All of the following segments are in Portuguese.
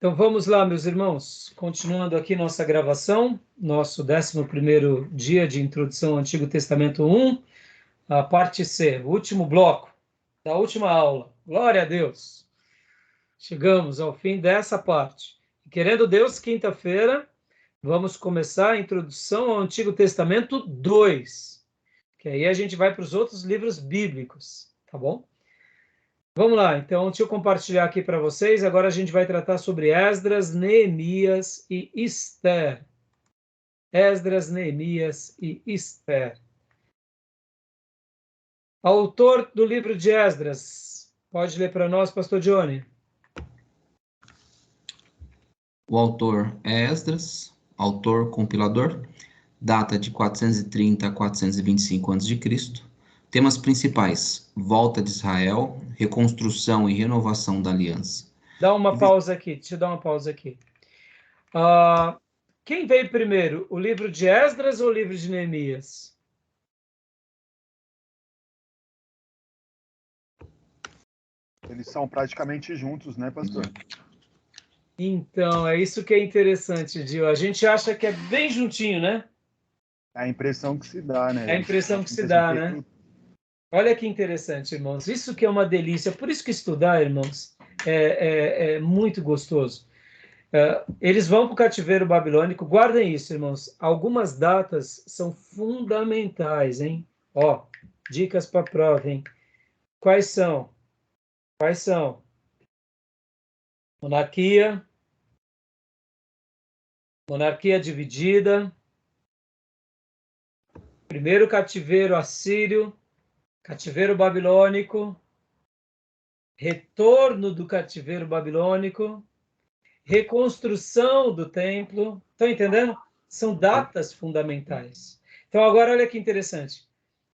Então vamos lá, meus irmãos, continuando aqui nossa gravação, nosso 11º dia de introdução ao Antigo Testamento 1, a parte C, o último bloco da última aula. Glória a Deus! Chegamos ao fim dessa parte. Querendo Deus, quinta-feira, vamos começar a introdução ao Antigo Testamento 2, que aí a gente vai para os outros livros bíblicos, tá bom? Vamos lá, então, deixa eu compartilhar aqui para vocês. Agora a gente vai tratar sobre Esdras, Neemias e Esther. Esdras, Neemias e Esther. Autor do livro de Esdras. Pode ler para nós, pastor Johnny? O autor é Esdras, autor, compilador, data de 430 a 425 a.C., temas principais: volta de Israel, reconstrução e renovação da aliança. Dá uma pausa aqui, deixa eu dar uma pausa aqui. Quem veio primeiro, o livro de Esdras ou o livro de Neemias? Eles são praticamente juntos, né, pastor? Então, é isso que é interessante, Gil. A gente acha que é bem juntinho, né? É a impressão que se dá, né? É a impressão que se dá, né? Olha que interessante, irmãos. Isso que é uma delícia. Por isso que estudar, irmãos, é muito gostoso. Eles vão para o cativeiro babilônico. Guardem isso, irmãos. Algumas datas são fundamentais, hein? Ó, dicas para a prova, hein? Quais são? Quais são? Monarquia dividida. Primeiro cativeiro assírio. Cativeiro babilônico, retorno do cativeiro babilônico, reconstrução do templo. Estão entendendo? São datas fundamentais. Então, agora, olha que interessante.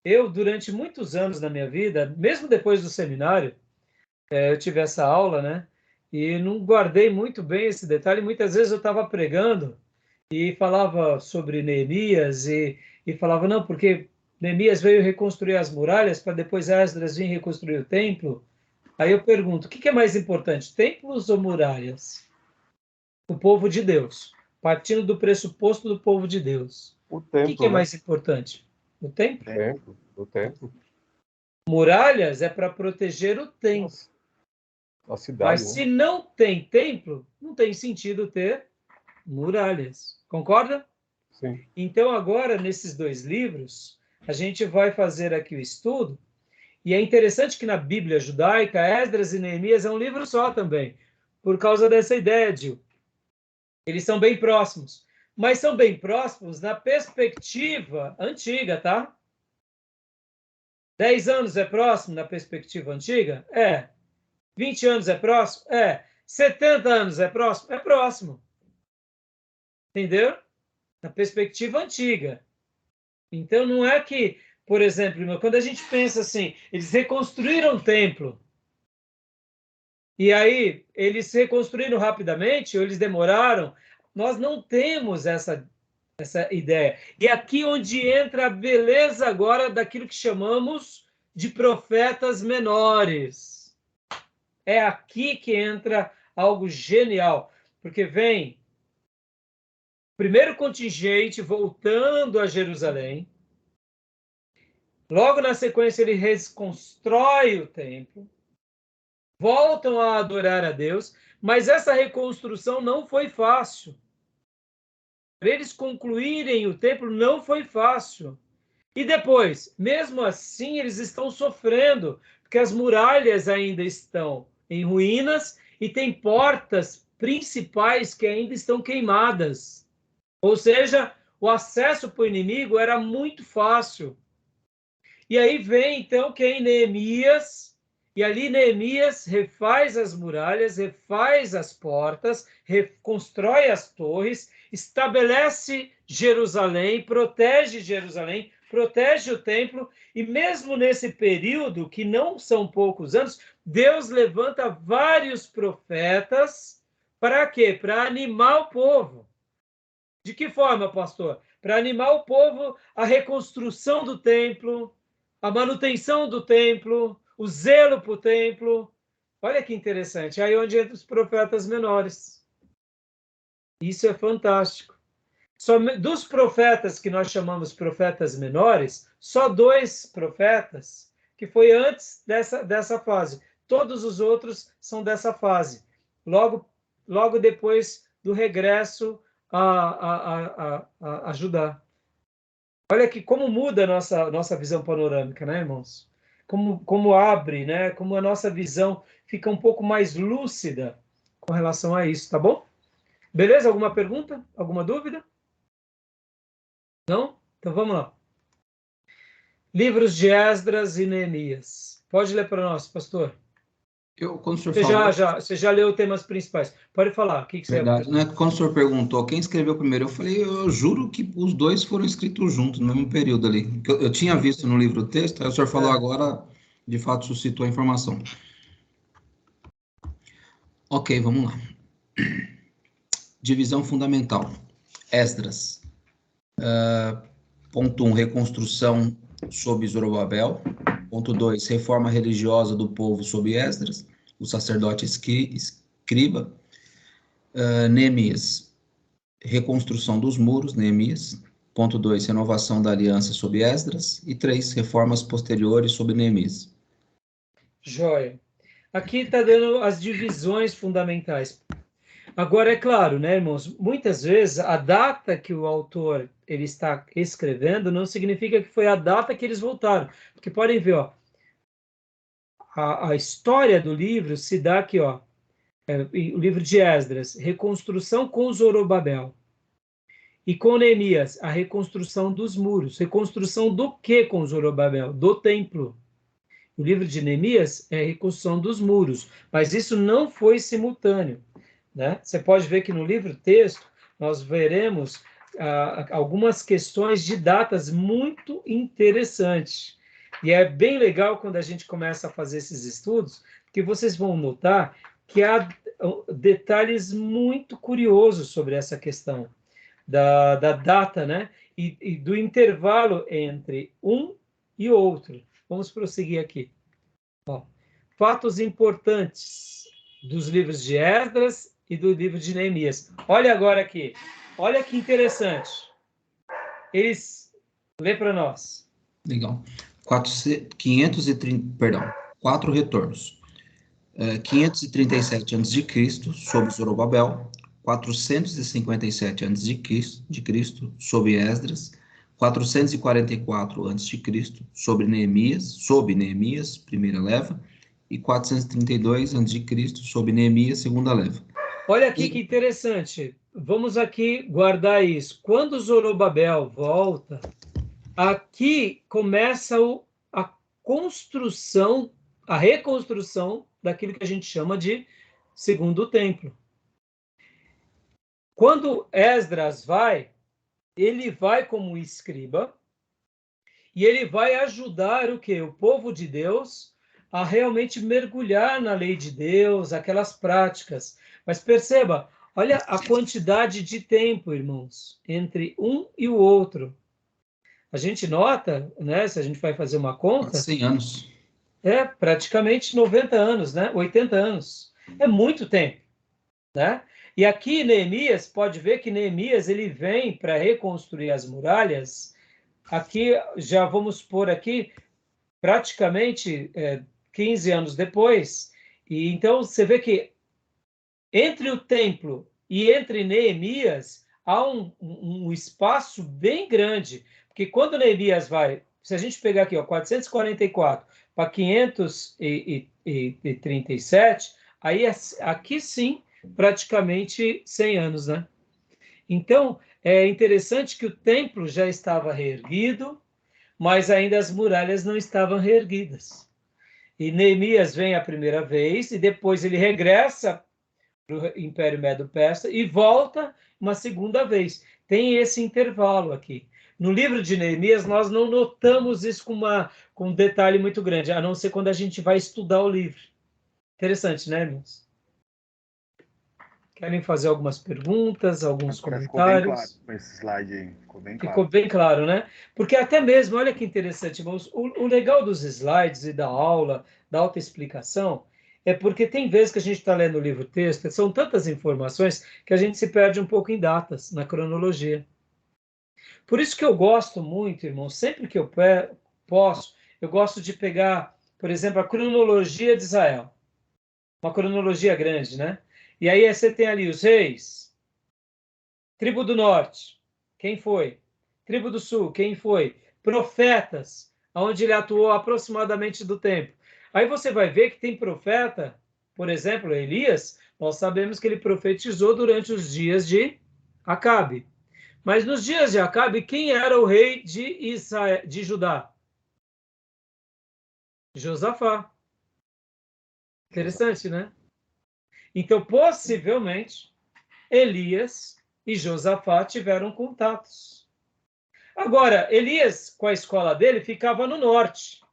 Eu, durante muitos anos da minha vida, mesmo depois do seminário, eu tive essa aula, né? E não guardei muito bem esse detalhe. Muitas vezes eu estava pregando e falava sobre Neemias e falava, não, porque Neemias veio reconstruir as muralhas para depois Esdras vir reconstruir o templo. Aí eu pergunto, o que é mais importante, templos ou muralhas? O povo de Deus, partindo do pressuposto do povo de Deus. O templo, O que é mais importante? O templo? O templo. Muralhas é para proteger o templo. A cidade, mas se não tem templo, não tem sentido ter muralhas. Concorda? Sim. Então, agora, nesses dois livros, a gente vai fazer aqui o estudo, e é interessante que na Bíblia judaica, Esdras e Neemias é um livro só também, por causa dessa ideia, Gil. Eles são bem próximos, mas são bem próximos na perspectiva antiga, tá? 10 anos é próximo na perspectiva antiga? É. 20 anos é próximo? É. 70 anos é próximo? É próximo. Entendeu? Na perspectiva antiga. Então, não é que, por exemplo, quando a gente pensa assim, eles reconstruíram o templo, e aí eles reconstruíram rapidamente, ou eles demoraram, nós não temos essa ideia. E aqui onde entra a beleza agora daquilo que chamamos de profetas menores. É aqui que entra algo genial, porque vem primeiro contingente voltando a Jerusalém. Logo na sequência, ele reconstrói o templo. Voltam a adorar a Deus. Mas essa reconstrução não foi fácil. Para eles concluírem o templo, não foi fácil. E depois, mesmo assim, eles estão sofrendo, porque as muralhas ainda estão em ruínas e tem portas principais que ainda estão queimadas. Ou seja, o acesso para o inimigo era muito fácil. E aí vem, então, quem? Neemias. E ali Neemias refaz as muralhas, refaz as portas, reconstrói as torres, estabelece Jerusalém, protege o templo. E mesmo nesse período, que não são poucos anos, Deus levanta vários profetas. Para quê? Para animar o povo. De que forma, pastor? Para animar o povo à reconstrução do templo, a manutenção do templo, o zelo para o templo. Olha que interessante. Aí onde entram os profetas menores. Isso é fantástico. Dos profetas que nós chamamos profetas menores, só 2 profetas que foi antes dessa fase. Todos os outros são dessa fase. Logo depois do regresso a Judá. Olha que como muda a nossa visão panorâmica, né, irmãos? Como abre, né? Como a nossa visão fica um pouco mais lúcida com relação a isso, tá bom? Beleza? Alguma pergunta? Alguma dúvida? Não? Então vamos lá. Livros de Esdras e Neemias. Pode ler para nós, pastor. Quando o senhor falou... Você já leu temas principais. Pode falar. O que você Verdade, né? Quando o senhor perguntou quem escreveu primeiro, eu falei, eu juro que os 2 foram escritos juntos, no mesmo período ali. Eu tinha visto no livro o texto, aí o senhor falou agora, de fato, suscitou a informação. Ok, vamos lá. Divisão fundamental. Esdras. Ponto 1, reconstrução sob Zorobabel. Ponto 2, reforma religiosa do povo sob Esdras, o sacerdote escriba. Neemias, reconstrução dos muros, Neemias. Ponto 2, renovação da aliança sob Esdras. E 3, reformas posteriores sob Neemias. Joia. Aqui está dando as divisões fundamentais. Agora, é claro, né, irmãos, muitas vezes a data que o autor ele está escrevendo não significa que foi a data que eles voltaram. Porque podem ver, ó, a história do livro se dá aqui, ó, o livro de Esdras, reconstrução com Zorobabel. E com Neemias, a reconstrução dos muros. Reconstrução do que com Zorobabel? Do templo. O livro de Neemias é a reconstrução dos muros, mas isso não foi simultâneo, né? Você pode ver que no livro texto nós veremos algumas questões de datas muito interessantes. E é bem legal quando a gente começa a fazer esses estudos, que vocês vão notar que há detalhes muito curiosos sobre essa questão da data, né? E do intervalo entre um e outro. Vamos prosseguir aqui. Ó, fatos importantes dos livros de Esdras e do livro de Neemias. Olha agora aqui. Olha que interessante. Eles... Lê para nós. Legal. 4 retornos. 537 a.C., sob Zorobabel. 457 a.C., sob Esdras. 444 a.C., sob Neemias, primeira leva. E 432 a.C., sob Neemias, segunda leva. Olha aqui que interessante. Vamos aqui guardar isso. Quando Zorobabel volta, aqui começa a construção, a reconstrução daquilo que a gente chama de segundo templo. Quando Esdras vai, ele vai como escriba e ele vai ajudar o quê? O povo de Deus a realmente mergulhar na lei de Deus, aquelas práticas. Mas perceba, olha a quantidade de tempo, irmãos, entre um e o outro. A gente nota, né, se a gente vai fazer uma conta... 100 anos. É praticamente 90 anos, né? 80 anos. É muito tempo, né? E aqui Neemias, pode ver que Neemias ele vem para reconstruir as muralhas. Aqui, já vamos pôr aqui, praticamente 15 anos depois. E então você vê que entre o templo e entre Neemias há um espaço bem grande. Porque quando Neemias vai, se a gente pegar aqui, ó, 444 para 537, aí aqui sim, praticamente 100 anos, né? Então, é interessante que o templo já estava reerguido, mas ainda as muralhas não estavam reerguidas. E Neemias vem a primeira vez, e depois ele regressa para o Império Medo-Persa e volta uma segunda vez. Tem esse intervalo aqui. No livro de Neemias, nós não notamos isso com um detalhe muito grande, a não ser quando a gente vai estudar o livro. Interessante, né, irmãos? Querem fazer algumas perguntas, alguns comentários? Ficou bem claro com esse slide aí. Ficou bem claro. Ficou bem claro, né? Porque até mesmo, olha que interessante, irmãos, o legal dos slides e da aula, da autoexplicação, é porque tem vezes que a gente está lendo o livro-texto, são tantas informações que a gente se perde um pouco em datas, na cronologia. Por isso que eu gosto muito, irmão, sempre que eu posso, eu gosto de pegar, por exemplo, a cronologia de Israel. Uma cronologia grande, né? E aí você tem ali os reis, tribo do norte, quem foi? Tribo do sul, quem foi? Profetas, onde ele atuou aproximadamente do tempo. Aí você vai ver que tem profeta, por exemplo, Elias, nós sabemos que ele profetizou durante os dias de Acabe. Mas nos dias de Acabe, quem era o rei de Israel, de Judá? Josafá. Interessante, né? Então, possivelmente, Elias e Josafá tiveram contatos. Agora, Elias, com a escola dele, ficava no norte.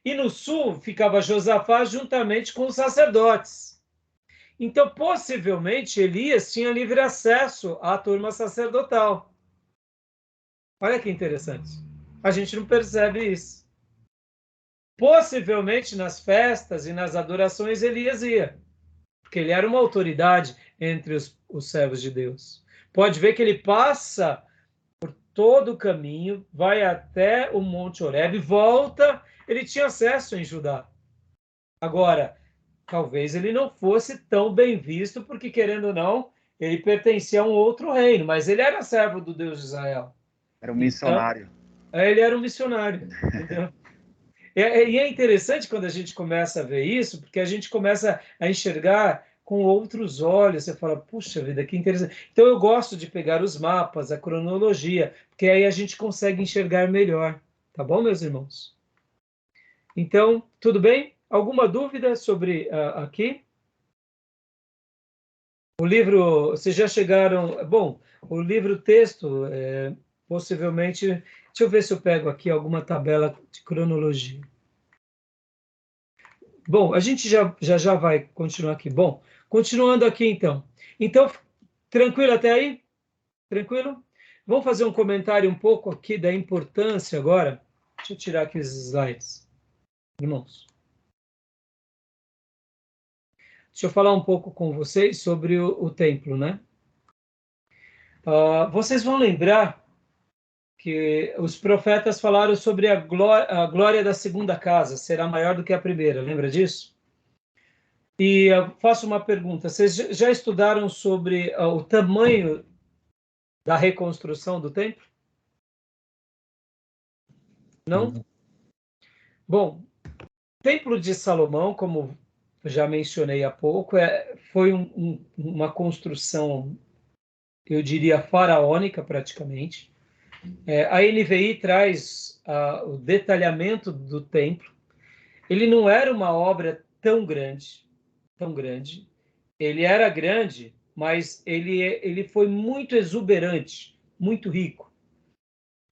E no sul ficava Josafá juntamente com os sacerdotes. Então, possivelmente, Elias tinha livre acesso à turma sacerdotal. Olha que interessante. A gente não percebe isso. Possivelmente, nas festas e nas adorações, Elias ia, porque ele era uma autoridade entre os servos de Deus. Pode ver que ele passa todo o caminho, vai até o Monte Horebe, volta, ele tinha acesso em Judá. Agora, talvez ele não fosse tão bem visto, porque, querendo ou não, ele pertencia a um outro reino, mas ele era servo do Deus de Israel. Era um missionário. Então, ele era um missionário, entendeu? E é interessante quando a gente começa a ver isso, porque a gente começa a enxergar com outros olhos. Você fala, puxa vida, que interessante. Então eu gosto de pegar os mapas, a cronologia, porque aí a gente consegue enxergar melhor. Tá bom, meus irmãos? Então, tudo bem? Alguma dúvida sobre aqui? O livro, vocês já chegaram... Bom, o livro-texto, possivelmente... Deixa eu ver se eu pego aqui alguma tabela de cronologia. Bom, a gente já vai continuar aqui. Bom, continuando aqui então. Então, tranquilo até aí? Tranquilo? Vamos fazer um comentário um pouco aqui da importância agora. Deixa eu tirar aqui os slides. Irmãos. Deixa eu falar um pouco com vocês sobre o templo, né? Vocês vão lembrar que os profetas falaram sobre a glória da segunda casa, será maior do que a primeira. Lembra disso? E eu faço uma pergunta: vocês já estudaram sobre o tamanho da reconstrução do templo? Não? Bom, o Templo de Salomão, como já mencionei há pouco, foi uma construção, eu diria, faraônica praticamente. A NVI traz o detalhamento do templo. Ele não era uma obra tão grande, tão grande. Ele era grande, mas ele foi muito exuberante, muito rico.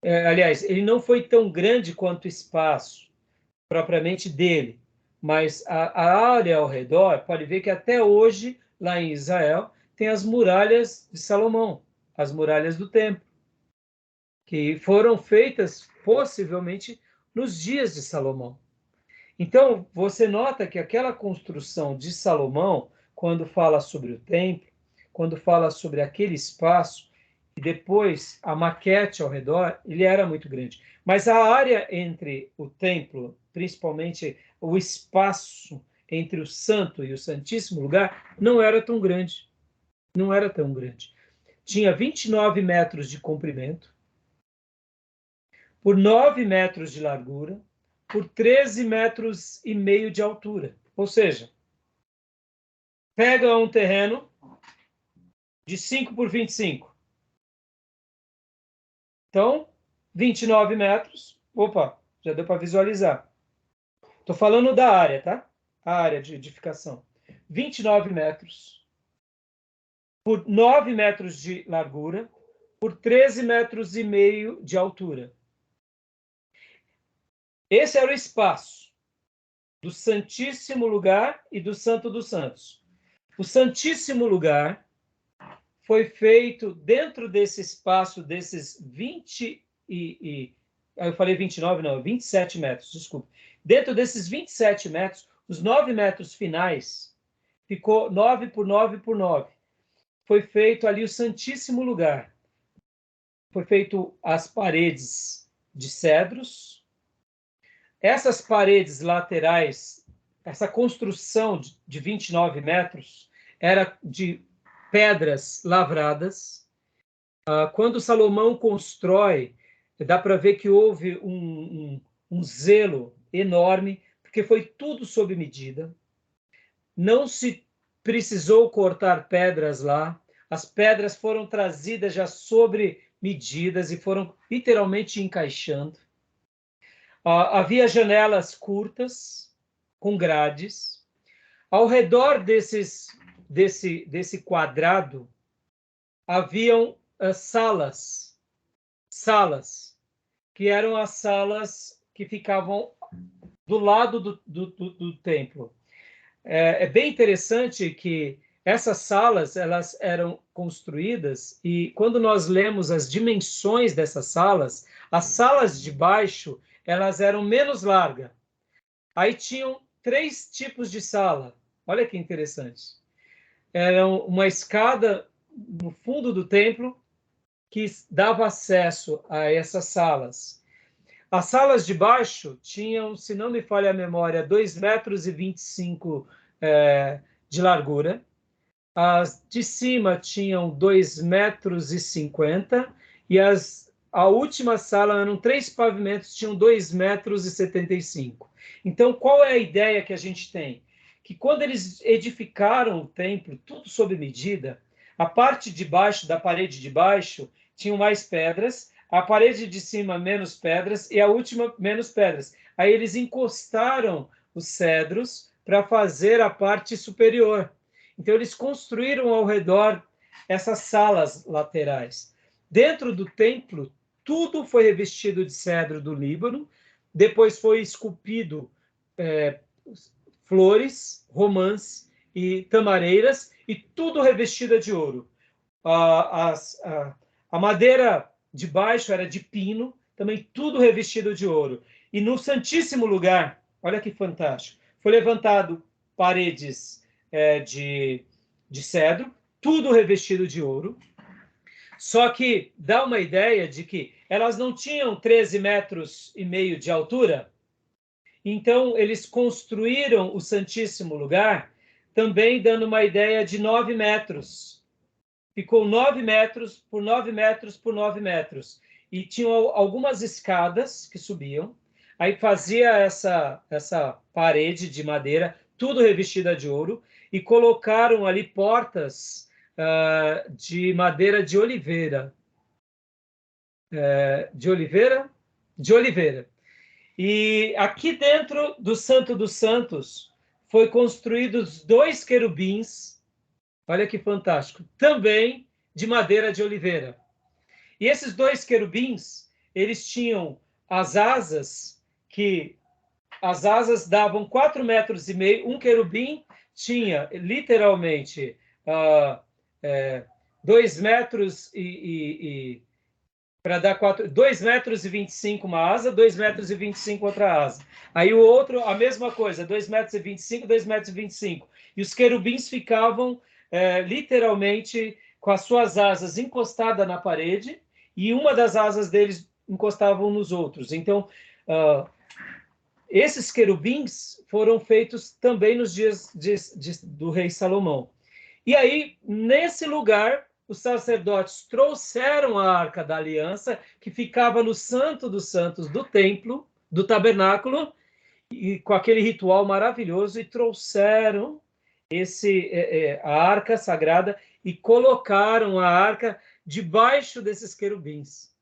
Aliás, ele não foi tão grande quanto o espaço propriamente dele, mas a área ao redor, pode ver que até hoje, lá em Israel, tem as muralhas de Salomão, as muralhas do templo, que foram feitas possivelmente nos dias de Salomão. Então, você nota que aquela construção de Salomão, quando fala sobre o templo, quando fala sobre aquele espaço, e depois a maquete ao redor, ele era muito grande. Mas a área entre o templo, principalmente o espaço entre o santo e o santíssimo lugar, não era tão grande. Não era tão grande. Tinha 29 metros de comprimento, por 9 metros de largura, por 13 metros e meio de altura. Ou seja, pega um terreno de 5 por 25. Então, 29 metros. Opa, já deu para visualizar. Estou falando da área, tá? A área de edificação. 29 metros por 9 metros de largura, por 13 metros e meio de altura. Esse era o espaço do Santíssimo Lugar e do Santo dos Santos. O Santíssimo Lugar foi feito dentro desse espaço, desses 27 metros, desculpa. Dentro desses 27 metros Os 9 metros finais, ficou 9 por 9 por 9. Foi feito ali o Santíssimo Lugar. Foi feito as paredes de cedros. Essas paredes laterais, essa construção de 29 metros, era de pedras lavradas. Quando Salomão constrói, dá para ver que houve um zelo enorme, porque foi tudo sob medida. Não se precisou cortar pedras lá. As pedras foram trazidas já sobre medidas e foram literalmente encaixando. Havia janelas curtas, com grades. Ao redor desse quadrado, haviam salas, que eram as salas que ficavam do lado do templo. É bem interessante que essas salas, elas eram construídas, e quando nós lemos as dimensões dessas salas, as salas de baixo, elas eram menos largas. Aí tinham 3 tipos de sala. Olha que interessante. Era uma escada no fundo do templo que dava acesso a essas salas. As salas de baixo tinham, se não me falha a memória, 2,25 metros de largura. As de cima tinham 2,50 metros e a última sala eram 3 pavimentos, tinham 2,75 metros. Então, qual é a ideia que a gente tem? Que quando eles edificaram o templo, tudo sob medida, a parte de baixo, da parede de baixo, tinham mais pedras, a parede de cima menos pedras e a última menos pedras. Aí eles encostaram os cedros para fazer a parte superior. Então eles construíram ao redor essas salas laterais. Dentro do templo, tudo foi revestido de cedro do Líbano, depois foi esculpido flores, romãs e tamareiras, e tudo revestido de ouro. A madeira de baixo era de pino, também tudo revestido de ouro. E no Santíssimo Lugar, olha que fantástico, foi levantado paredes de cedro, tudo revestido de ouro. Só que dá uma ideia de que elas não tinham 13,5 metros de altura. Então, eles construíram o Santíssimo Lugar também dando uma ideia de 9 metros. Ficou 9 metros por 9 metros por 9 metros. E tinham algumas escadas que subiam. Aí fazia essa parede de madeira, tudo revestida de ouro, e colocaram ali portas de madeira de oliveira. De oliveira? De oliveira. E aqui dentro do Santo dos Santos foi construídos 2 querubins, olha que fantástico, também de madeira de oliveira. E esses 2 querubins, eles tinham as asas davam 4,5 metros. Um querubim tinha literalmente 2 metros para dar 2,25 metros uma asa, 2,25 metros outra asa. Aí o outro, a mesma coisa, 2,25 metros, 2,25 metros. E os querubins ficavam literalmente com as suas asas encostadas na parede e uma das asas deles encostavam nos outros. Então, esses querubins foram feitos também nos dias do rei Salomão. E aí, nesse lugar, os sacerdotes trouxeram a Arca da Aliança, que ficava no Santo dos Santos do templo, do tabernáculo, e com aquele ritual maravilhoso, e trouxeram a Arca Sagrada e colocaram a Arca debaixo desses querubins.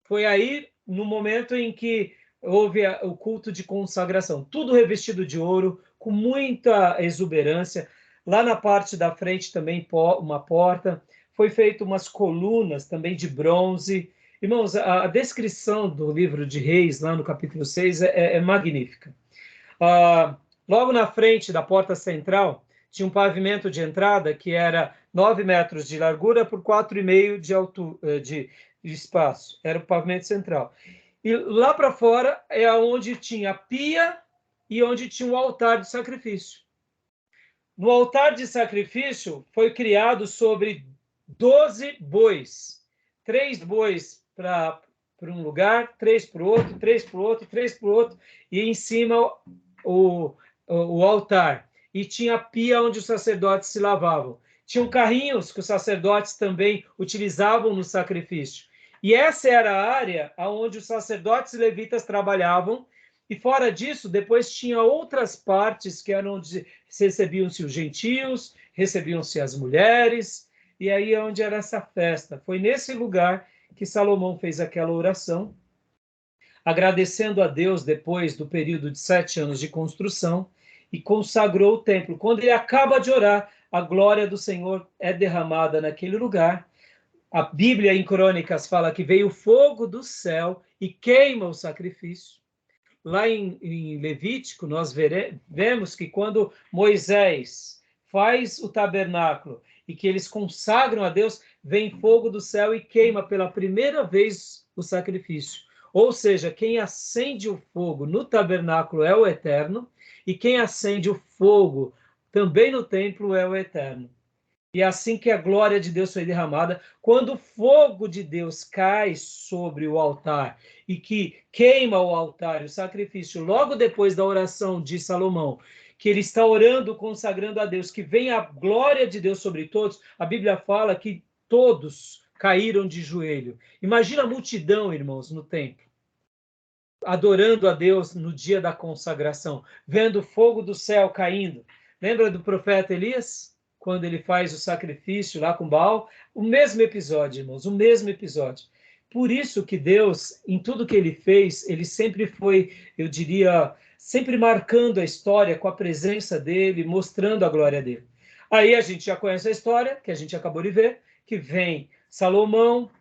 Foi aí, no momento em que houve o culto de consagração, tudo revestido de ouro, com muita exuberância. Lá na parte da frente também uma porta, foi feito umas colunas também de bronze. Irmãos, a descrição do livro de Reis, lá no capítulo 6, é magnífica. Logo na frente da porta central, tinha um pavimento de entrada que era 9 metros de largura por 4,5 de altura, de espaço. Era o pavimento central. E lá para fora é onde tinha a pia e onde tinha um altar de sacrifício. No altar de sacrifício foi criado sobre 12 bois. 3 bois para um lugar, 3 para o outro, 3 para o outro, 3 para o outro, e em cima o altar. E tinha a pia onde os sacerdotes se lavavam. Tinham carrinhos que os sacerdotes também utilizavam no sacrifício. E essa era a área onde os sacerdotes e levitas trabalhavam. E fora disso, depois tinha outras partes que eram onde recebiam-se os gentios, recebiam-se as mulheres, e aí é onde era essa festa. Foi nesse lugar que Salomão fez aquela oração, agradecendo a Deus depois do período de 7 anos de construção, e consagrou o templo. Quando ele acaba de orar, a glória do Senhor é derramada naquele lugar. A Bíblia em Crônicas fala que veio fogo do céu e queima o sacrifício. Lá em Levítico, nós vemos que quando Moisés faz o tabernáculo e que eles consagram a Deus, vem fogo do céu e queima pela primeira vez o sacrifício. Ou seja, quem acende o fogo no tabernáculo é o Eterno, e quem acende o fogo também no templo é o Eterno. E é assim que a glória de Deus foi derramada, quando o fogo de Deus cai sobre o altar e que queima o altar, o sacrifício, logo depois da oração de Salomão, que ele está orando, consagrando a Deus, que vem a glória de Deus sobre todos, a Bíblia fala que todos caíram de joelho. Imagina a multidão, irmãos, no templo, adorando a Deus no dia da consagração, vendo o fogo do céu caindo. Lembra do profeta Elias? Quando ele faz o sacrifício lá com Baal, o mesmo episódio, irmãos, o mesmo episódio. Por isso que Deus, em tudo que ele fez, ele sempre foi, eu diria, sempre marcando a história com a presença dele, mostrando a glória dele. Aí a gente já conhece a história, que a gente acabou de ver, que vem Salomão,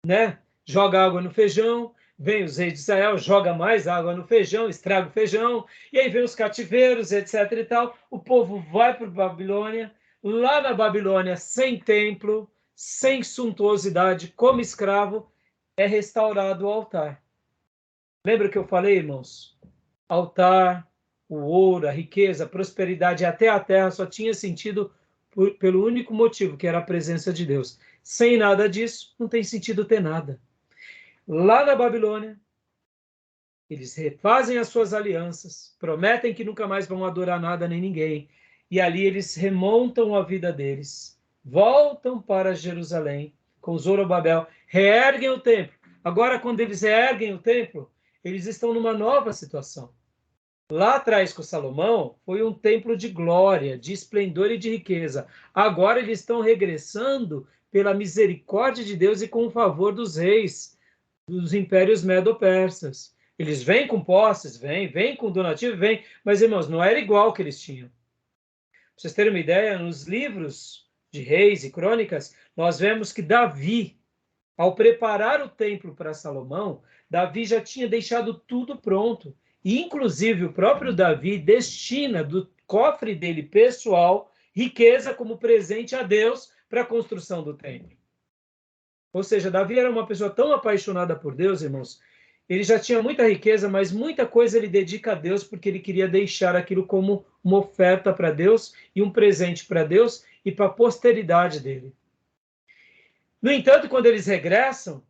né, joga água no feijão, vem os reis de Israel, joga mais água no feijão, estraga o feijão, e aí vem os cativeiros, etc. e tal. O povo vai para a Babilônia, lá na Babilônia, sem templo, sem suntuosidade, como escravo, é restaurado o altar. Lembra que eu falei, irmãos? Altar, o ouro, a riqueza, a prosperidade, até a terra só tinha sentido pelo único motivo, que era a presença de Deus. Sem nada disso, não tem sentido ter nada. Lá na Babilônia, eles refazem as suas alianças, prometem que nunca mais vão adorar nada nem ninguém, e ali eles remontam a vida deles, voltam para Jerusalém com Zorobabel, reerguem o templo. Agora, quando eles reerguem o templo, eles estão numa nova situação. Lá atrás, com Salomão, foi um templo de glória, de esplendor e de riqueza. Agora eles estão regressando pela misericórdia de Deus e com o favor dos reis, dos impérios medo-persas. Eles vêm com posses, vêm com donativo, mas, irmãos, não era igual que eles tinham. Para vocês terem uma ideia, nos livros de Reis e Crônicas, nós vemos que Davi, ao preparar o templo para Salomão, Davi já tinha deixado tudo pronto. E, inclusive, o próprio Davi destina do cofre dele pessoal riqueza como presente a Deus para a construção do templo. Ou seja, Davi era uma pessoa tão apaixonada por Deus, irmãos, ele já tinha muita riqueza, mas muita coisa ele dedica a Deus porque ele queria deixar aquilo como uma oferta para Deus e um presente para Deus e para a posteridade dele. No entanto, quando eles regressam,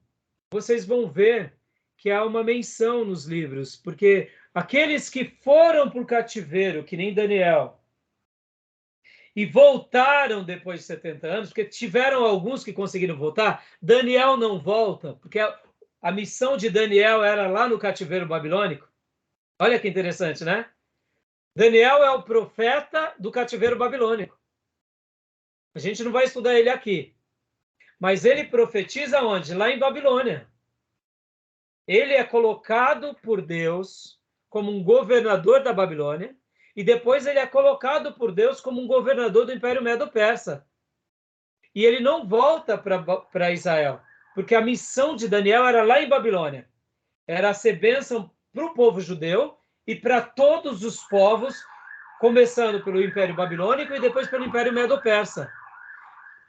vocês vão ver que há uma menção nos livros, porque aqueles que foram para o cativeiro, que nem Daniel, e voltaram depois de 70 anos, porque tiveram alguns que conseguiram voltar, Daniel não volta, porque a missão de Daniel era lá no cativeiro babilônico. Olha que interessante, né? Daniel é o profeta do cativeiro babilônico. A gente não vai estudar ele aqui. Mas ele profetiza onde? Lá em Babilônia. Ele é colocado por Deus como um governador da Babilônia, e depois ele é colocado por Deus como um governador do Império Medo-Persa. E ele não volta para Israel, porque a missão de Daniel era lá em Babilônia. Era ser bênção para o povo judeu e para todos os povos, começando pelo Império Babilônico e depois pelo Império Medo-Persa.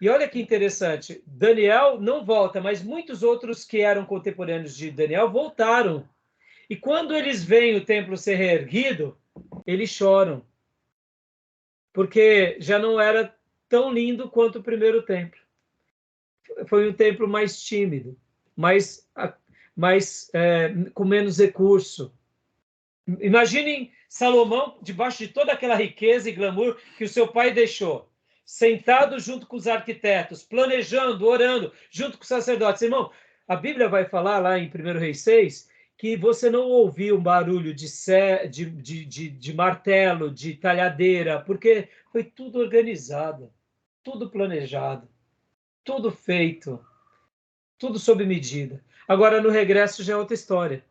E olha que interessante, Daniel não volta, mas muitos outros que eram contemporâneos de Daniel voltaram. E quando eles veem o templo ser reerguido, eles choram. Porque já não era tão lindo quanto o primeiro templo. Foi um templo mais tímido, com menos recurso. Imaginem Salomão, debaixo de toda aquela riqueza e glamour que o seu pai deixou, sentado junto com os arquitetos, planejando, orando, junto com os sacerdotes. Irmão, a Bíblia vai falar lá em 1 Reis 6 que você não ouviu um barulho de martelo, de talhadeira, porque foi tudo organizado, tudo planejado, tudo feito, tudo sob medida. Agora, no regresso, já é outra história.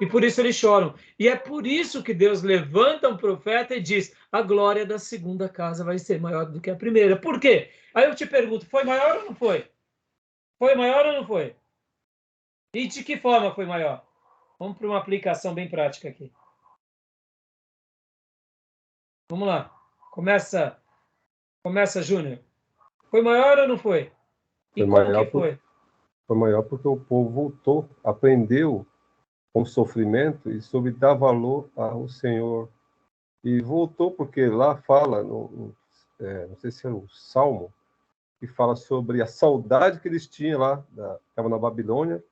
E por isso eles choram. E é por isso que Deus levanta um profeta e diz: a glória da segunda casa vai ser maior do que a primeira. Por quê? Aí eu te pergunto, foi maior ou não foi? Foi maior ou não foi? E de que forma foi maior? Vamos para uma aplicação bem prática aqui. Vamos lá. Começa, Júnior. Foi maior ou não foi? E como que foi? Foi maior porque o povo voltou, aprendeu com o sofrimento e soube dar valor ao Senhor. E voltou porque lá fala, não sei se é o Salmo, que fala sobre a saudade que eles tinham lá, estavam na Babilônia,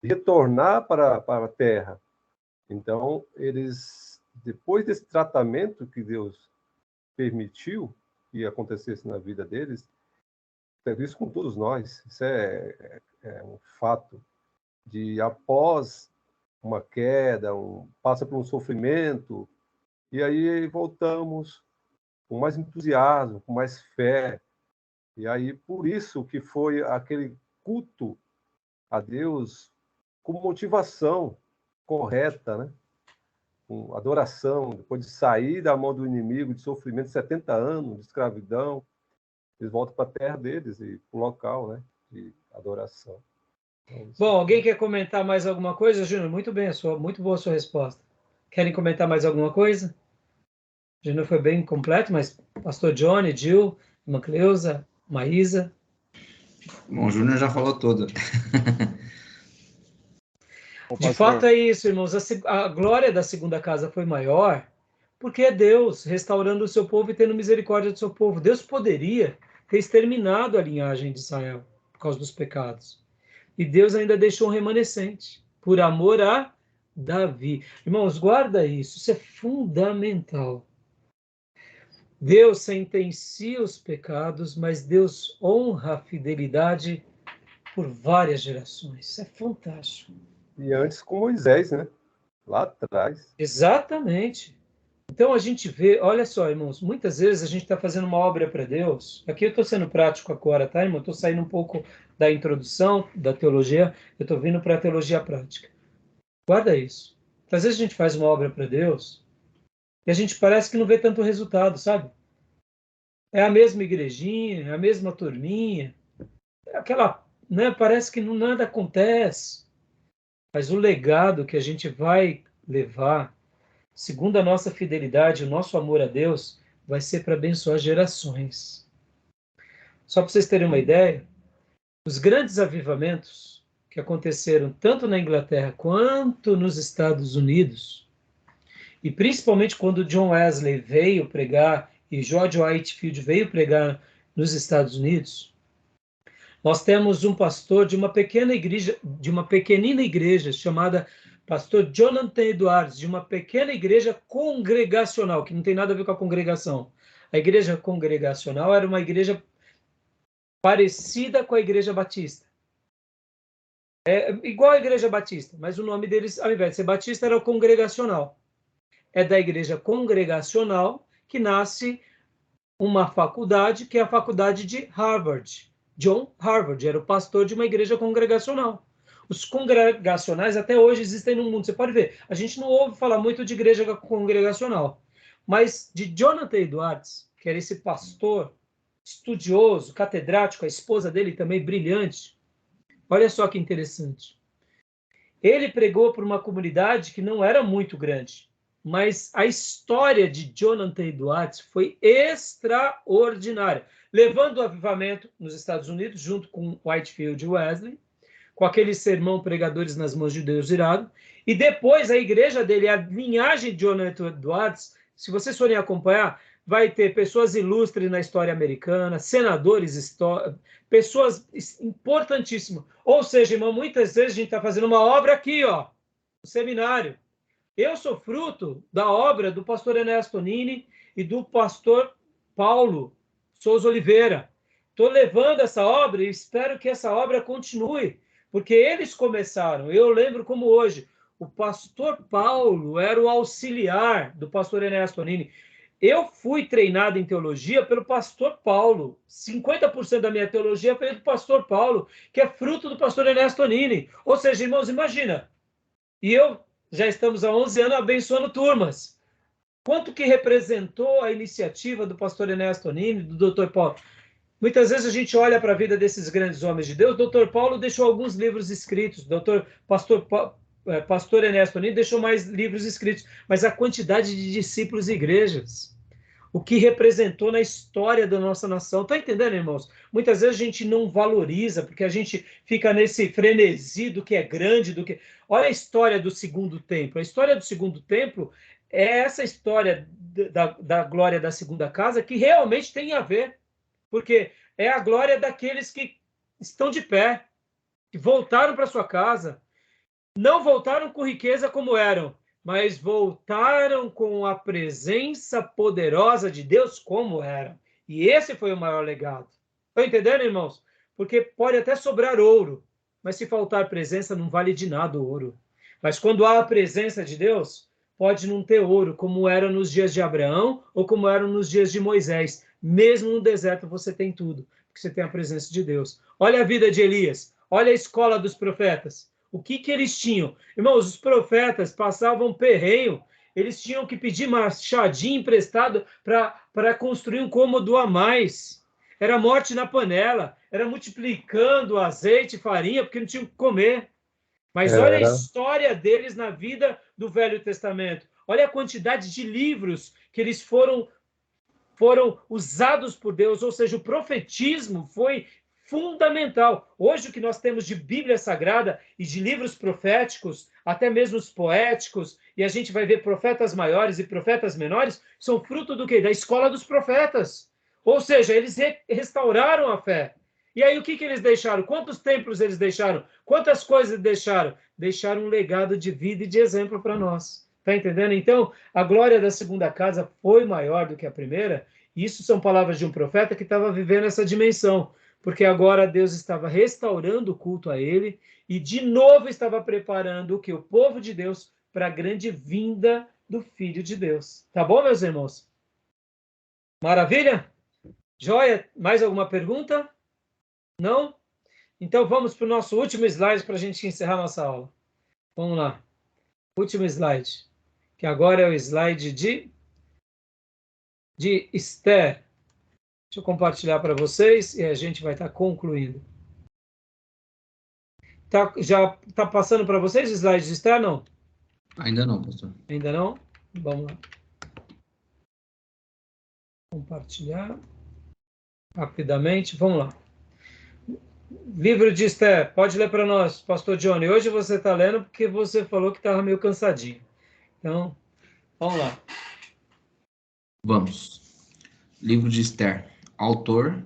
de retornar para a terra. Então, eles, depois desse tratamento que Deus permitiu que acontecesse na vida deles, isso com todos nós, isso é um fato, de após uma queda, passa por um sofrimento, e aí voltamos com mais entusiasmo, com mais fé. E aí, por isso que foi aquele culto a Deus com motivação correta, né? Com adoração, depois de sair da mão do inimigo, de sofrimento, 70 anos de escravidão, eles voltam para a terra deles e para o local, né? De adoração. Bom, alguém quer comentar mais alguma coisa, Júnior? Muito bem, muito boa a sua resposta. Querem comentar mais alguma coisa? Júnior foi bem completo, mas pastor Johnny, Jill, irmã Cleusa, Maísa. Bom, o Júnior já falou tudo. De fato é isso, irmãos. A glória da segunda casa foi maior porque é Deus restaurando o seu povo e tendo misericórdia do seu povo. Deus poderia ter exterminado a linhagem de Israel por causa dos pecados. E Deus ainda deixou um remanescente por amor a Davi. Irmãos, guarda isso. Isso é fundamental. Deus sentencia os pecados, mas Deus honra a fidelidade por várias gerações. Isso é fantástico. E antes com Moisés, né? Lá atrás. Exatamente. Então a gente vê, olha só, irmãos, muitas vezes a gente está fazendo uma obra para Deus. Aqui eu estou sendo prático agora, tá, irmão? Estou saindo um pouco da introdução, da teologia, eu estou vindo para a teologia prática. Guarda isso. Às vezes a gente faz uma obra para Deus e a gente parece que não vê tanto resultado, sabe? É a mesma igrejinha, é a mesma turminha, é aquela, né? Parece que nada acontece. Mas o legado que a gente vai levar, segundo a nossa fidelidade, o nosso amor a Deus, vai ser para abençoar gerações. Só para vocês terem uma ideia, os grandes avivamentos que aconteceram tanto na Inglaterra quanto nos Estados Unidos, e principalmente quando John Wesley veio pregar e George Whitefield veio pregar nos Estados Unidos, nós temos um pastor de uma pequena igreja, de uma pequenina igreja chamada pastor Jonathan Edwards, de uma pequena igreja congregacional, que não tem nada a ver com a congregação. A igreja congregacional era uma igreja parecida com a igreja batista. É igual a igreja batista, mas o nome deles, ao invés de ser batista, era o congregacional. É da igreja congregacional que nasce uma faculdade, que é a faculdade de Harvard. John Harvard era o pastor de uma igreja congregacional. Os congregacionais até hoje existem no mundo. Você pode ver, a gente não ouve falar muito de igreja congregacional, mas de Jonathan Edwards, que era esse pastor estudioso, catedrático, a esposa dele também brilhante. Olha só que interessante. Ele pregou para uma comunidade que não era muito grande, mas a história de Jonathan Edwards foi extraordinária, levando o avivamento nos Estados Unidos, junto com Whitefield e Wesley, com aquele sermão Pregadores nas Mãos de Deus irado. E depois a igreja dele, a linhagem de Jonathan Edwards, se vocês forem acompanhar, vai ter pessoas ilustres na história americana, senadores, pessoas importantíssimas. Ou seja, irmão, muitas vezes a gente está fazendo uma obra aqui, ó, no seminário. Eu sou fruto da obra do pastor Ernesto Nini e do pastor Paulo Souza Oliveira. Estou levando essa obra e espero que essa obra continue, porque eles começaram. Eu lembro como hoje, o pastor Paulo era o auxiliar do pastor Ernesto Nini. Eu fui treinado em teologia pelo pastor Paulo. 50% da minha teologia foi do pastor Paulo, que é fruto do pastor Ernesto Nini. Ou seja, irmãos, imagina. E eu já estamos há 11 anos abençoando turmas. Quanto que representou a iniciativa do pastor Ernesto Nini, do Dr. Paulo? Muitas vezes a gente olha para a vida desses grandes homens de Deus. O Dr. Paulo deixou alguns livros escritos. Pastor Ernesto Nini deixou mais livros escritos. Mas a quantidade de discípulos e igrejas, o que representou na história da nossa nação. Está entendendo, irmãos? Muitas vezes a gente não valoriza, porque a gente fica nesse frenesi do que é grande, do que... Olha a história do Segundo Templo. A história do Segundo Templo é essa história da glória da segunda casa que realmente tem a ver, porque é a glória daqueles que estão de pé, que voltaram para sua casa, não voltaram com riqueza como eram, mas voltaram com a presença poderosa de Deus como eram. E esse foi o maior legado. Estão entendendo, irmãos? Porque pode até sobrar ouro, mas se faltar presença, não vale de nada o ouro. Mas quando há a presença de Deus, pode não ter ouro, como era nos dias de Abraão ou como era nos dias de Moisés. Mesmo no deserto você tem tudo, porque você tem a presença de Deus. Olha a vida de Elias, olha a escola dos profetas. O que eles tinham? Irmãos, os profetas passavam perrenho, eles tinham que pedir machadinho emprestado para construir um cômodo a mais. Era morte na panela, era multiplicando azeite e farinha, porque não tinham o que comer. Mas olha a história deles na vida do Velho Testamento. Olha a quantidade de livros que eles foram usados por Deus, ou seja, o profetismo foi fundamental. Hoje o que nós temos de Bíblia Sagrada e de livros proféticos, até mesmo os poéticos, e a gente vai ver profetas maiores e profetas menores, são fruto do quê? Da escola dos profetas. Ou seja, eles restauraram a fé. E aí o que eles deixaram? Quantos templos eles deixaram? Quantas coisas deixaram? Deixaram um legado de vida e de exemplo para nós. Está entendendo? Então, a glória da segunda casa foi maior do que a primeira. Isso são palavras de um profeta que estava vivendo essa dimensão, porque agora Deus estava restaurando o culto a ele e de novo estava preparando o que? O povo de Deus para a grande vinda do Filho de Deus. Tá bom, meus irmãos? Maravilha? Joia? Mais alguma pergunta? Não? Então vamos para o nosso último slide para a gente encerrar nossa aula. Vamos lá. Último slide, que agora é o slide de Esther. Deixa eu compartilhar para vocês e a gente vai estar concluindo. Já está passando para vocês o slide de Esther, não? Ainda não, pastor. Ainda não? Vamos lá. Compartilhar rapidamente. Vamos lá. Livro de Esther, pode ler para nós, pastor Johnny. Hoje você está lendo porque você falou que estava meio cansadinho. Então, vamos lá. Vamos. Livro de Esther. Autor,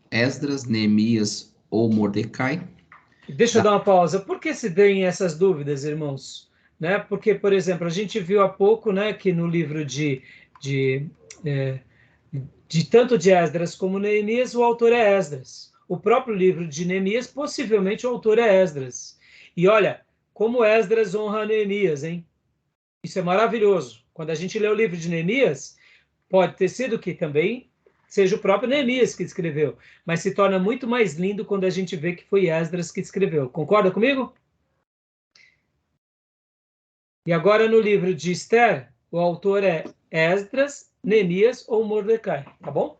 Esdras, Neemias ou Mordecai. Deixa eu dar uma pausa. Por que se deem essas dúvidas, irmãos? Né? Porque, por exemplo, a gente viu há pouco, né, que no livro de tanto de Esdras como Neemias, o autor é Esdras. O próprio livro de Neemias, possivelmente o autor é Esdras. E olha, como Esdras honra Neemias, hein? Isso é maravilhoso. Quando a gente lê o livro de Neemias, pode ter sido que também seja o próprio Neemias que escreveu, mas se torna muito mais lindo quando a gente vê que foi Esdras que escreveu. Concorda comigo? E agora no livro de Esther, o autor é Esdras, Neemias ou Mordecai, tá bom?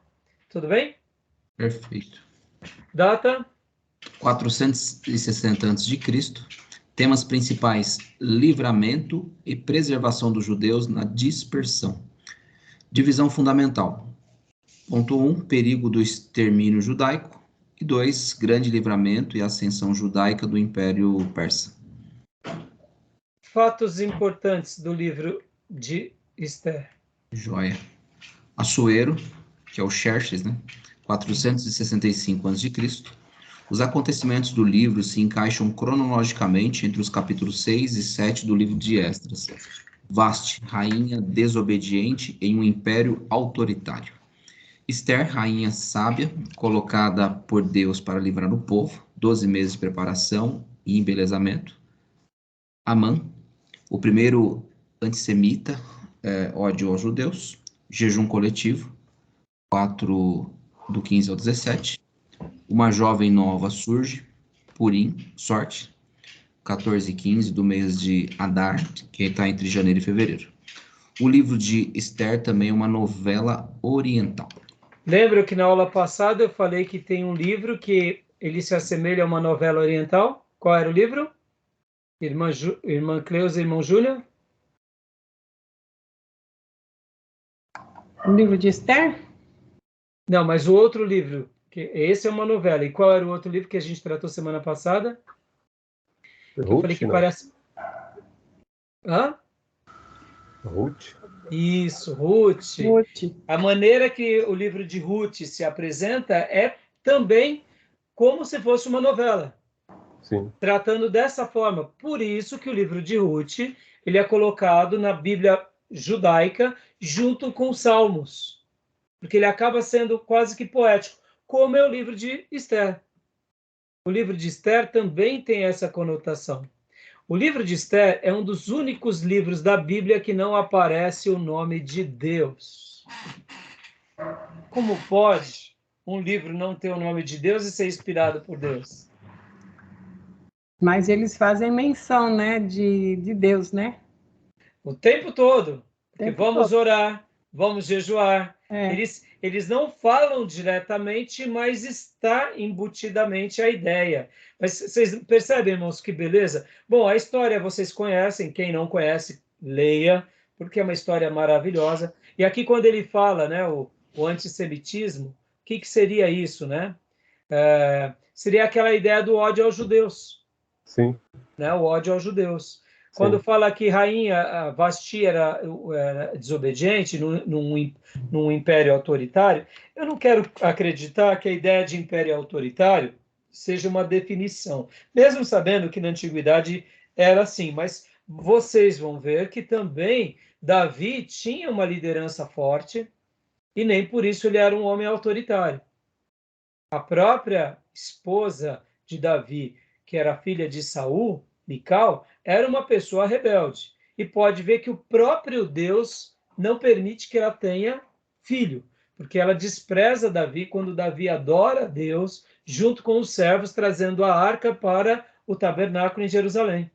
Tudo bem? Perfeito. Data? 460 a.C. Temas principais: livramento e preservação dos judeus na dispersão. Divisão fundamental. Ponto 1, perigo do extermínio judaico. E 2, grande livramento e ascensão judaica do Império Persa. Fatos importantes do livro de Esther. Joia. Assuero, que é o Xerxes, né? 465 a.C. Os acontecimentos do livro se encaixam cronologicamente entre os capítulos 6 e 7 do livro de Esdras. Vaste, rainha desobediente em um império autoritário. Esther, rainha sábia, colocada por Deus para livrar o povo, 12 meses de preparação e embelezamento. Amã, o primeiro antissemita, ódio aos judeus. Jejum coletivo, 4 do 15 ao 17. Uma jovem nova surge, Purim, sorte, 14 e 15 do mês de Adar, que está entre janeiro e fevereiro. O livro de Esther também é uma novela oriental. Lembra que na aula passada eu falei que tem um livro que ele se assemelha a uma novela oriental? Qual era o livro? Irmã Cleusa e irmão Júnior? O livro de Esther? Não, mas o outro livro, que esse é uma novela. E qual era o outro livro que a gente tratou semana passada? Eu falei que parece... Hã? Ruth. Isso, Ruth. Ruth. A maneira que o livro de Ruth se apresenta é também como se fosse uma novela. Sim. Tratando dessa forma. Por isso que o livro de Ruth ele é colocado na Bíblia judaica junto com os Salmos. Porque ele acaba sendo quase que poético, como é o livro de Esther. O livro de Esther também tem essa conotação. O livro de Esther é um dos únicos livros da Bíblia que não aparece o nome de Deus. Como pode um livro não ter o nome de Deus e ser inspirado por Deus? Mas eles fazem menção, né, de Deus, né? O tempo todo. Porque Tempo vamos todo. orar, vamos jejuar. É. Eles não falam diretamente, mas está embutidamente a ideia. Mas vocês percebem, irmãos, que beleza? Bom, a história vocês conhecem. Quem não conhece, leia, porque é uma história maravilhosa. E aqui, quando ele fala, né, o antissemitismo, o que seria isso, né? Seria aquela ideia do ódio aos judeus. Sim. Né, o ódio aos judeus. Quando Sim. fala que rainha Vasti era desobediente num império autoritário, eu não quero acreditar que a ideia de império autoritário seja uma definição, mesmo sabendo que na antiguidade era assim, mas vocês vão ver que também Davi tinha uma liderança forte e nem por isso ele era um homem autoritário. A própria esposa de Davi, que era filha de Saul, Mical, era uma pessoa rebelde. E pode ver que o próprio Deus não permite que ela tenha filho, porque ela despreza Davi quando Davi adora Deus, junto com os servos, trazendo a arca para o tabernáculo em Jerusalém.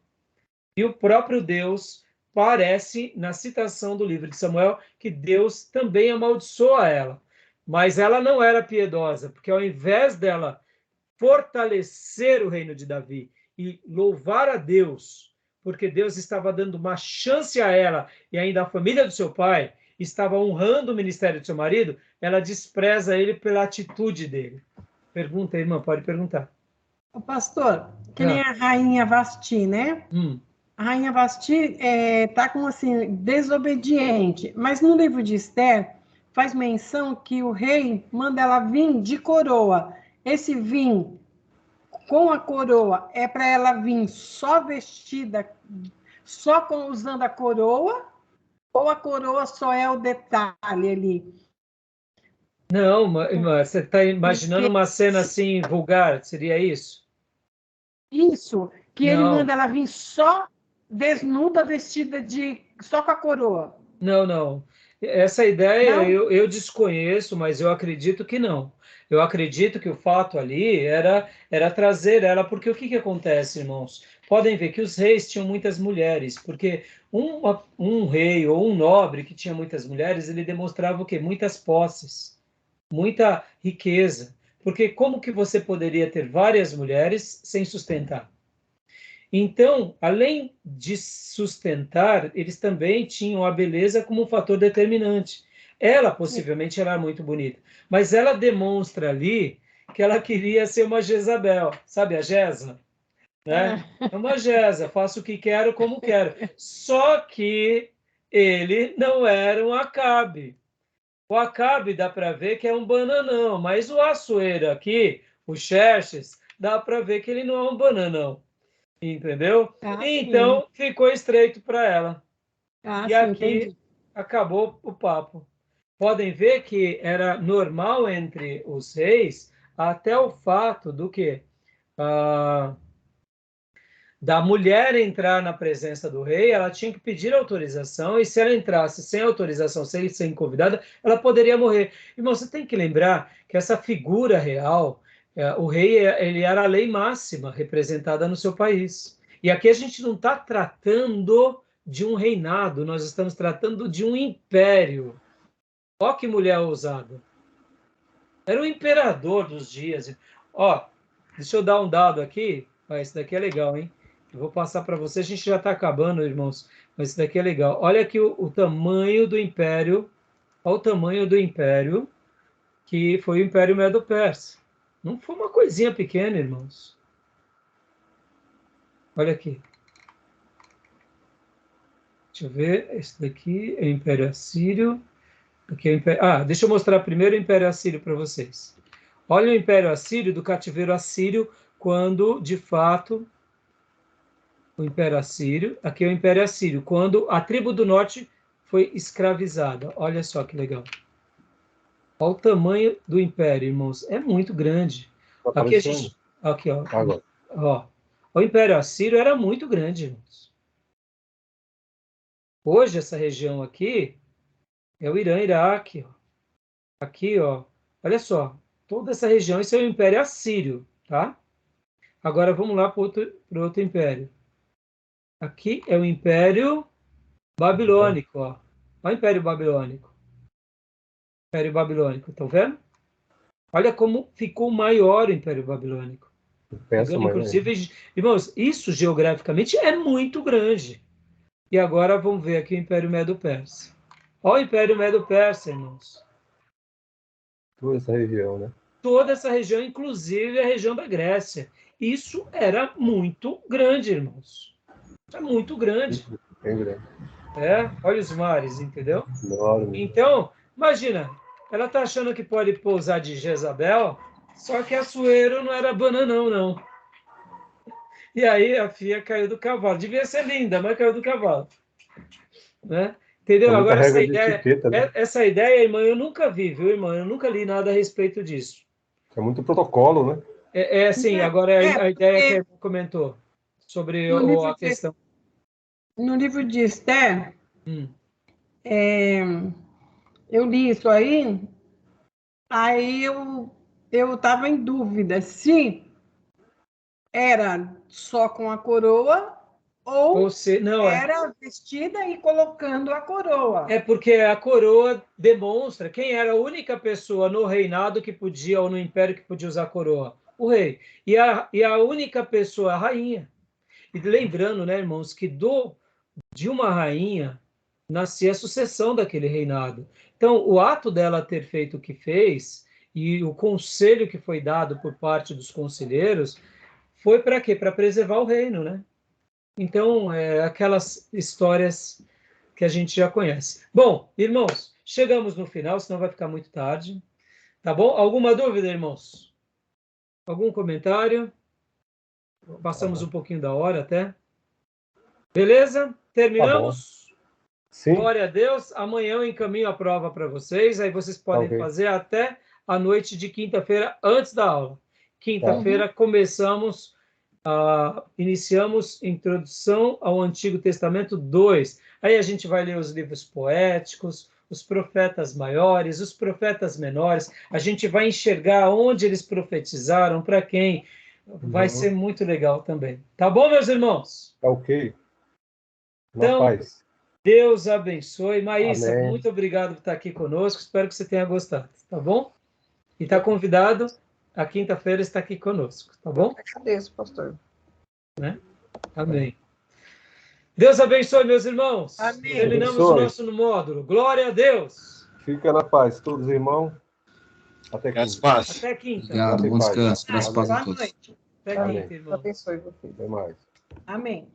E o próprio Deus parece, na citação do livro de Samuel, que Deus também amaldiçoa ela. Mas ela não era piedosa, porque ao invés dela fortalecer o reino de Davi e louvar a Deus, porque Deus estava dando uma chance a ela e ainda a família do seu pai estava honrando o ministério do seu marido, ela despreza ele pela atitude dele. Pergunta, irmã, pode perguntar. O pastor, que nem a rainha Vasti, né? A rainha Vasti está como assim, desobediente, mas no livro de Esther faz menção que o rei manda ela vir de coroa. Esse vir com a coroa é para ela vir só vestida, só usando a coroa, ou a coroa só é o detalhe ali? Não, você está imaginando uma cena assim vulgar, seria isso? Isso, que ele Não. manda ela vir só desnuda, vestida só com a coroa. Não. Essa ideia Não? eu desconheço, mas eu acredito que não. Eu acredito que o fato ali era trazer ela, porque o que acontece, irmãos? Podem ver que os reis tinham muitas mulheres, porque um rei ou um nobre que tinha muitas mulheres, ele demonstrava o quê? Muitas posses, muita riqueza. Porque como que você poderia ter várias mulheres sem sustentar? Então, além de sustentar, eles também tinham a beleza como um fator determinante. Ela, possivelmente, era muito bonita, mas ela demonstra ali que ela queria ser uma Jezabel, sabe a Jeza? Né? É uma Jeza, faço o que quero, como quero. Só que ele não era um Acabe. O Acabe dá para ver que é um bananão, mas o Assuero aqui, o Xerxes, dá para ver que ele não é um bananão. Entendeu? Então, ficou estreito para ela. E aqui entendi. Acabou o papo. Podem ver que era normal entre os reis até o fato do que da mulher entrar na presença do rei, ela tinha que pedir autorização, e se ela entrasse sem autorização, sem ser convidada, ela poderia morrer. Irmão, você tem que lembrar que essa figura real, o rei, ele era a lei máxima representada no seu país. E aqui a gente não está tratando de um reinado, nós estamos tratando de um império. Ó que mulher ousada. Era o imperador dos dias. Ó, deixa eu dar um dado aqui. Esse daqui é legal, hein? Eu vou passar para você. A gente já está acabando, irmãos. Mas esse daqui é legal. Olha aqui o tamanho do império. Olha o tamanho do império, que foi o Império Medo-Persa. Não foi uma coisinha pequena, irmãos. Olha aqui. Deixa eu ver. Esse daqui é o Império Assírio. Aqui é o Império... deixa eu mostrar primeiro o Império Assírio para vocês. Olha o Império Assírio, do cativeiro assírio, quando, de fato, o Império Assírio, aqui é o Império Assírio, quando a tribo do norte foi escravizada. Olha só que legal. Olha o tamanho do império, irmãos. É muito grande. Aqui a gente... Aqui, ó. Ó. O Império Assírio era muito grande, irmãos. Hoje, essa região aqui é o Irã, Iraque. Ó. Aqui, ó. Olha só. Toda essa região, isso é o Império Assírio, tá? Agora vamos lá para outro império. Aqui é o Império Babilônico, ó. Olha o Império Babilônico. Império Babilônico, estão vendo? Olha como ficou maior o Império Babilônico. Inclusive, irmãos, isso geograficamente é muito grande. E agora vamos ver aqui o Império Medo-Persa. Olha o Império Medo-Persa, irmãos. Toda essa região, né? Toda essa região, inclusive a região da Grécia. Isso era muito grande, irmãos. É muito grande. Bem grande. Olha os mares, entendeu? Enorme. Então, imagina, ela tá achando que pode pousar de Jezabel, só que Assuero não era bananão, não. E aí a filha caiu do cavalo. Devia ser linda, mas caiu do cavalo. Né? Entendeu? Agora, essa ideia, irmã, eu nunca vi, viu, irmã? Eu nunca li nada a respeito disso. É muito protocolo, né? Assim, agora a ideia que a irmã comentou sobre a questão. No livro de Esther, eu li isso aí eu estava em dúvida se era só com a coroa ou era vestida e colocando a coroa. É porque a coroa demonstra quem era a única pessoa no reinado que podia, ou no império que podia usar a coroa. O rei. E a única pessoa, a rainha. E lembrando, né, irmãos, que de uma rainha nascia a sucessão daquele reinado. Então, o ato dela ter feito o que fez e o conselho que foi dado por parte dos conselheiros foi para quê? Para preservar o reino, né? Então, aquelas histórias que a gente já conhece. Bom, irmãos, chegamos no final, senão vai ficar muito tarde. Tá bom? Alguma dúvida, irmãos? Algum comentário? Passamos um pouquinho da hora até. Beleza? Terminamos? Sim. Glória a Deus. Amanhã eu encaminho a prova para vocês. Aí vocês podem fazer até a noite de quinta-feira, antes da aula. Quinta-feira iniciamos Introdução ao Antigo Testamento 2. Aí a gente vai ler os livros poéticos, os profetas maiores, os profetas menores. A gente vai enxergar onde eles profetizaram, para quem. Vai ser muito legal também. Tá bom, meus irmãos? Tá ok. Então, paz. Deus abençoe. Maísa, Amém. muito obrigado por estar aqui conosco. Espero que você tenha gostado, tá bom? E está convidado, a quinta-feira está aqui conosco, tá bom? Agradeço, pastor. Né? Amém. Deus abençoe, meus irmãos. Amém. Terminamos o nosso módulo. Glória a Deus. Fica na paz, todos irmãos. Até Graças quinta. paz. Até quinta. Obrigado, bom descanso. Graças a Boa todos. noite. Até Amém. quinta, Deus irmão. abençoe vocês. Até mais. Amém.